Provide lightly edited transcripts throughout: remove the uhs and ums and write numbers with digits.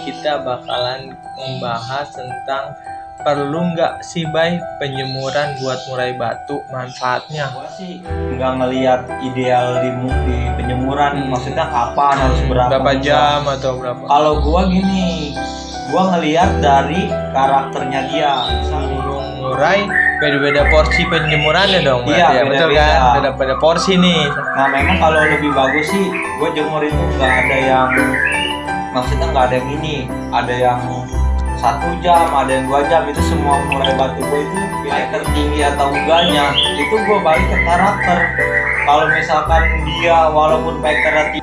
kita bakalan membahas tentang perlu nggak sih Bay penjemuran buat murai batu, manfaatnya. Gua sih nggak ngelihat ideal di penjemuran, maksudnya kapan harus berapa jam atau berapa. Kalau gua gini, gua ngelihat dari karakternya dia. Misalnya Burung murai beda-beda porsi penjemurannya dong. Iya, ya, betul beda-beda. kan? Beda-beda porsi nih. Nah memang kalau lebih bagus sih gua jemur itu nggak ada yang, maksudnya nggak ada yang ini, ada yang 1 jam, ada yang 2 jam, itu semua murai batu gue itu baik tertinggi atau enggaknya itu gue balik ke karakter. Kalau misalkan dia walaupun packer tinggi.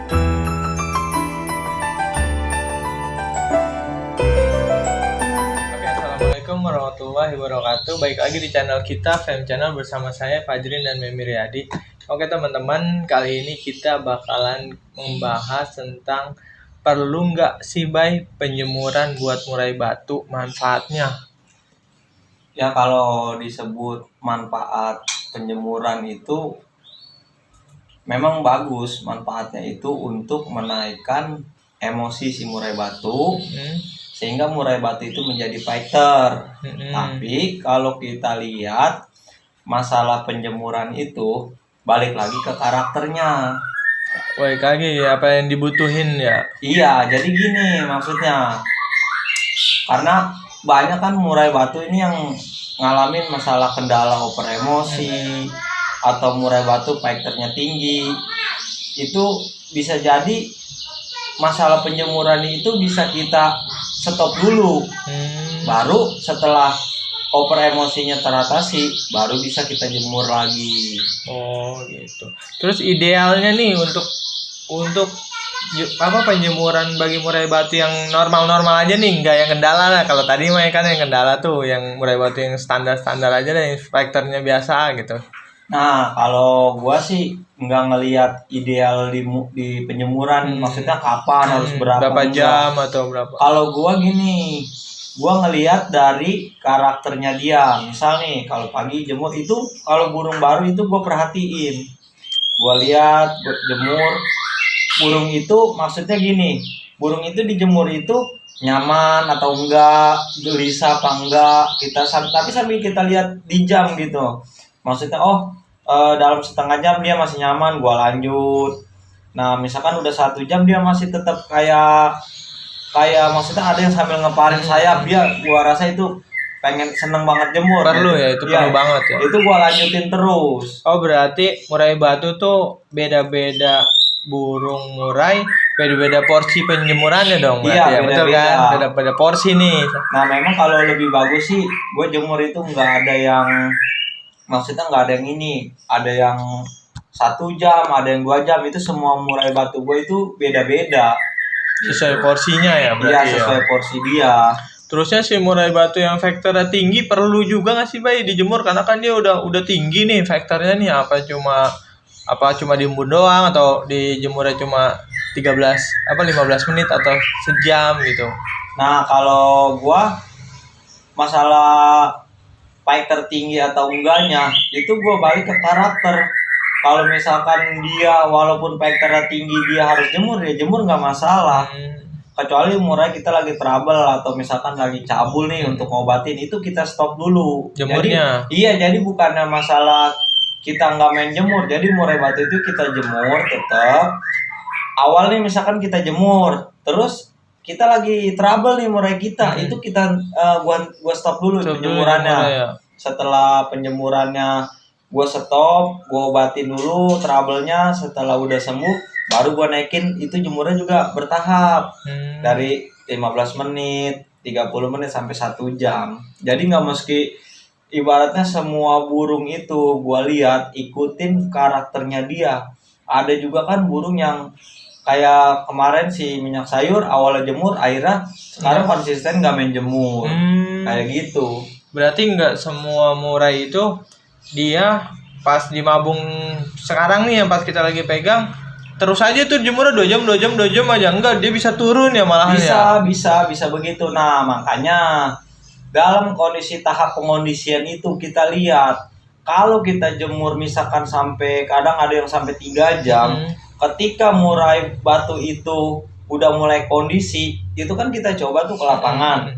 Oke, assalamualaikum warahmatullahi wabarakatuh. Baik lagi di channel kita, Fem Channel, bersama saya Fajrin dan Memi Riyadi. Oke teman-teman, kali ini kita bakalan membahas tentang perlu nggak sih Bay penjemuran buat murai batu, manfaatnya. Ya kalau disebut manfaat penjemuran itu memang bagus, manfaatnya itu untuk menaikkan emosi si murai batu, sehingga murai batu itu menjadi fighter. Tapi kalau kita lihat masalah penjemuran itu balik lagi ke karakternya. Baik lagi apa yang dibutuhin ya. Iya, jadi gini maksudnya, karena banyak kan murai batu ini yang ngalamin masalah kendala over emosi, atau murai batu fighternya tinggi. Itu bisa jadi masalah penjemuran itu bisa kita stop dulu, baru setelah over emosinya teratasi baru bisa kita jemur lagi. Oh gitu. Terus idealnya nih untuk apa penjemuran bagi murai batu yang normal-normal aja nih, nggak yang kendala lah. Kalau tadi mah kan yang kendala tuh yang murai batu yang standar-standar aja deh, yang faktornya biasa gitu. Nah kalau gua sih nggak ngelihat ideal di penjemuran, maksudnya kapan harus berapa jam atau berapa. Kalau gua gini, gua ngelihat dari karakternya dia. Misal nih kalau pagi jemur itu, kalau burung baru itu gua perhatiin, gua lihat jemur burung itu, maksudnya gini, burung itu dijemur itu nyaman atau enggak, gelisah apa enggak, tapi sambil kita lihat di jam gitu, maksudnya dalam setengah jam dia masih nyaman, gua lanjut. Nah misalkan udah 1 jam dia masih tetap kayak maksudnya ada yang sambil ngeparin sayap, dia gua rasa itu seneng banget jemur. Perlu ya, itu perlu banget ya. Itu gua lanjutin terus. Oh berarti murai batu tuh beda-beda burung murai, beda-beda porsi penjemurannya dong. Iya, ya, betul kan? Beda-beda porsi nih. Nah memang kalau lebih bagus sih gue jemur itu nggak ada yang, maksudnya nggak ada yang ini, ada yang 1 jam, ada yang 2 jam, itu semua murai batu gue itu beda-beda. Sesuai porsinya ya berarti. Iya, sesuai porsi dia. Terusnya si murai batu yang faktornya tinggi perlu juga nggak sih Bay dijemur, karena kan dia udah tinggi nih faktornya nih, apa cuma diembun doang atau dijemurnya cuma 15 menit atau sejam gitu. Nah kalau gua masalah fighter tinggi atau enggaknya itu gua balik ke karakter. Kalau misalkan dia walaupun fighternya tinggi dia harus jemur, ya jemur nggak masalah. Kecuali murai kita lagi trouble atau misalkan lagi cabul nih untuk ngobatin, itu kita stop dulu jemurnya. Jadi bukannya masalah kita nggak main jemur, jadi murai batu itu kita jemur tetap. Awal nih misalkan kita jemur, terus kita lagi trouble nih murai kita, itu kita gua stop dulu penjemurannya. Ya. Setelah penjemurannya gua stop, gua obatin dulu trouble-nya. Setelah udah sembuh baru gua naikin, itu jemurnya juga bertahap. Dari 15 menit, 30 menit sampai 1 jam. Jadi nggak mesti ibaratnya semua burung itu gua lihat ikutin karakternya dia. Ada juga kan burung yang kayak kemarin si minyak sayur, awalnya jemur, akhirnya sekarang konsisten nggak main jemur. Kayak gitu. Berarti nggak semua murai itu dia pas di mabung sekarang nih yang pas kita lagi pegang terus aja tuh jemurnya 2 jam aja, enggak, dia bisa turun ya malahan. Bisa begitu. Nah makanya dalam kondisi tahap pengondisian itu kita lihat, kalau kita jemur misalkan sampai, kadang ada yang sampai 3 jam, ketika murai batu itu udah mulai kondisi, itu kan kita coba tuh ke lapangan.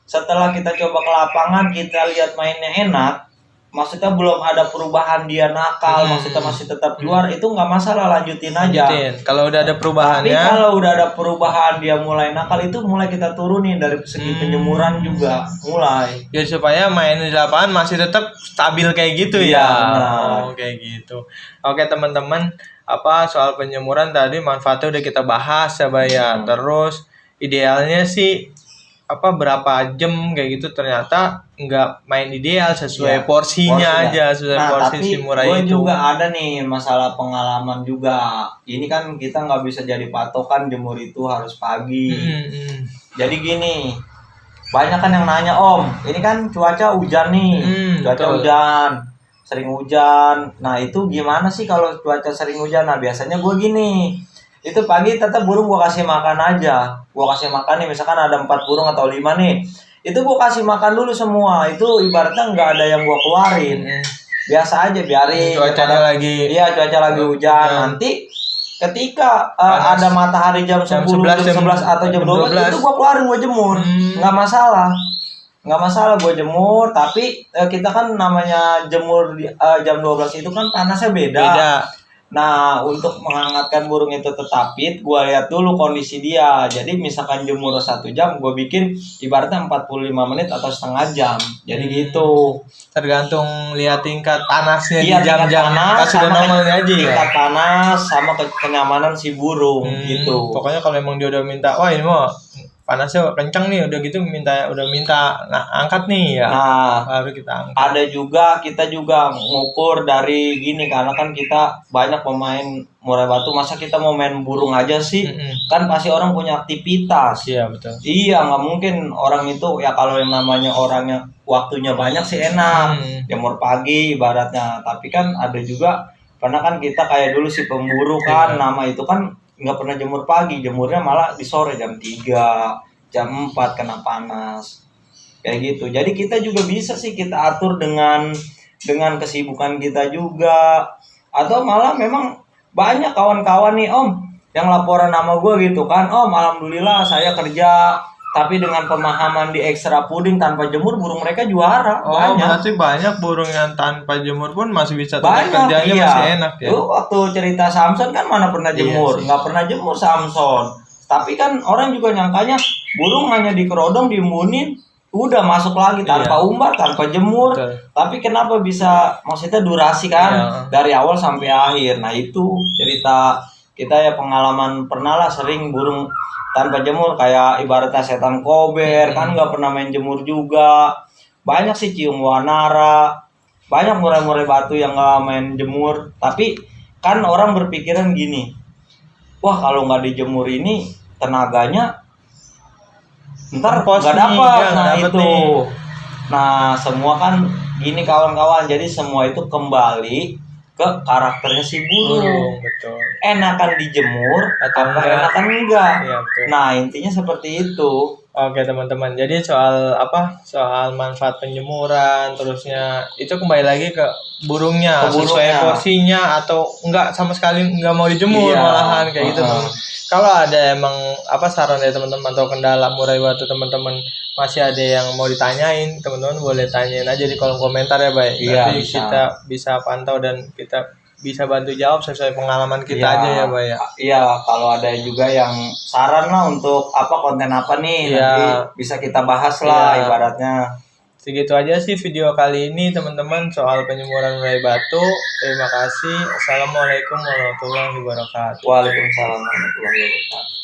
Setelah kita coba ke lapangan, kita lihat mainnya enak, maksudnya belum ada perubahan dia nakal, maksudnya masih tetap juara, itu nggak masalah, lanjutin aja. Kalau udah ada Tapi perubahannya, kalau udah ada perubahan dia mulai nakal, itu mulai kita turunin dari segi penjemuran juga mulai. ya supaya main di lapangan masih tetap stabil kayak gitu Iya, ya. benar. Oh, kayak gitu. Oke teman-teman, apa soal penjemuran tadi manfaatnya udah kita bahas ya, Bay ya. Terus idealnya sih apa berapa jam kayak gitu, ternyata nggak main ideal sesuai Iya, porsinya aja, sesuai Nah, porsi tapi si Murai gue itu. juga ada nih masalah pengalaman juga. Ini kan kita nggak bisa jadi patokan jemur itu harus pagi. Jadi gini, banyak kan yang nanya, Om, ini kan cuaca hujan nih, cuaca betul. hujan, sering hujan. Nah itu gimana sih kalau cuaca sering hujan? Nah biasanya gue gini, itu pagi tetap burung gue kasih makan aja. Gue kasih makan nih, misalkan ada 4 burung atau 5 nih, itu gue kasih makan dulu semua. Itu ibaratnya nggak ada yang gue keluarin, biasa aja biarin. Cuacanya lagi, iya cuaca lagi hujan. Nanti ketika ada matahari jam 10, jam 11 atau jam 12, itu gue keluarin, gue jemur, nggak masalah. Nggak masalah gue jemur, tapi kita kan namanya jemur jam 12 itu kan panasnya beda. Nah, untuk menghangatkan burung itu tetap fit, gue lihat dulu kondisi dia. Jadi misalkan jemur 1 jam, gue bikin ibaratnya 45 menit atau setengah jam. Jadi gitu. Tergantung lihat tingkat panasnya Iya, di jam-jam panas sudah normalnya aja ya. tingkat panas sama kenyamanan si burung gitu. Pokoknya kalau emang dia udah minta, wah ini mau panasnya kencang nih, udah gitu udah minta angkat nih ya. Nah, baru kita angkat. Ada juga, kita juga ngukur dari gini, karena kan kita banyak pemain murai batu, masa kita mau main burung aja sih? Kan pasti orang punya aktivitas. Iya betul. Iya, nggak mungkin orang itu ya, kalau yang namanya orangnya waktunya banyak sih enak, jemur pagi ibaratnya. Tapi kan ada juga, karena kan kita kayak dulu si pemburu kan, nama itu kan nggak pernah jemur pagi, jemurnya malah di sore jam 3, jam 4 kena panas kayak gitu. Jadi kita juga bisa sih kita atur dengan kesibukan kita juga, atau malah memang banyak kawan-kawan nih, Om, yang laporan nama gue gitu kan, Om alhamdulillah saya kerja tapi dengan pemahaman di ekstra puding tanpa jemur, burung mereka juara. Berarti banyak burung yang tanpa jemur pun masih bisa tetap kerjanya masih enak ya. Lu waktu cerita Samson kan mana pernah jemur, nggak pernah jemur Samson. Tapi kan orang juga nyangkanya burung hanya dikerodong, diembunin, udah masuk lagi tanpa umbar, tanpa jemur. Tapi kenapa bisa, maksudnya durasi kan dari awal sampai akhir. Nah itu cerita kita ya, pengalaman pernah lah sering burung tanpa jemur, kayak ibaratnya setan kober kan nggak pernah main jemur juga. Banyak sih cium wanara, banyak murai-murai batu yang nggak main jemur. Tapi kan orang berpikiran gini, wah kalau nggak dijemur ini tenaganya ntar nggak dapat. Nah itu, nah semua kan gini kawan-kawan, jadi semua itu kembali ke karakternya si burung. Betul. Enakan dijemur atau enakan enggak? Iya, betul. Nah intinya seperti itu. Oke teman-teman, jadi soal manfaat penjemuran, terusnya itu kembali lagi ke burungnya, sesuai porsinya atau enggak sama sekali enggak mau dijemur malahan kayak gitu. Kalau ada emang saran dari teman-teman atau kendala murai batu teman-teman masih ada yang mau ditanyain, teman-teman boleh tanyain aja di kolom komentar ya, Bay. Nanti kita bisa pantau dan kita bisa bantu jawab sesuai pengalaman kita aja ya, Bay. Iya, kalau ada juga yang saran lah untuk konten apa nih, nanti bisa kita bahas lah ibaratnya. Segitu aja sih video kali ini teman-teman soal penjemuran murai batu. Terima kasih. Assalamualaikum warahmatullahi wabarakatuh. Waalaikumsalam warahmatullahi wabarakatuh.